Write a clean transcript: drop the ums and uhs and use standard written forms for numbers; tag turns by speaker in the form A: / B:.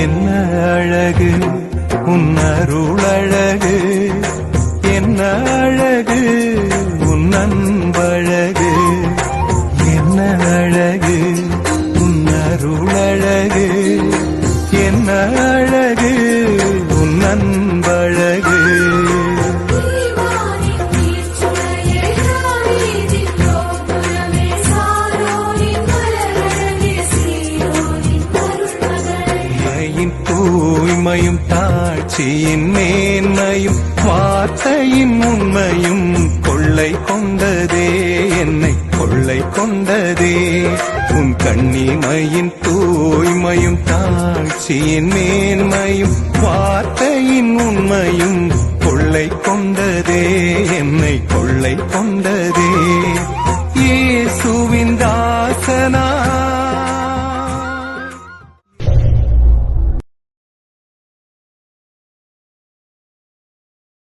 A: என்ன அழகு உன் அருளழகு, என்ன அழகு உன் அன்பழகு, என்ன அழகு உன் அருளழகு, என்ன அழகு உன் அன்பழகு. தூய்மையும் தாட்சியின் மேன்மையும் வார்த்தையின் உண்மையும் கொள்ளை கொண்டதே, என்னை கொள்ளை கொண்டதே. உன் கண்ணிமையின் தூய்மையும் தாட்சியின் மேன்மையும் வார்த்தையின் உண்மையும் கொள்ளை கொண்டதே, என்னை கொள்ளை கொண்டதே. இயேசுவின்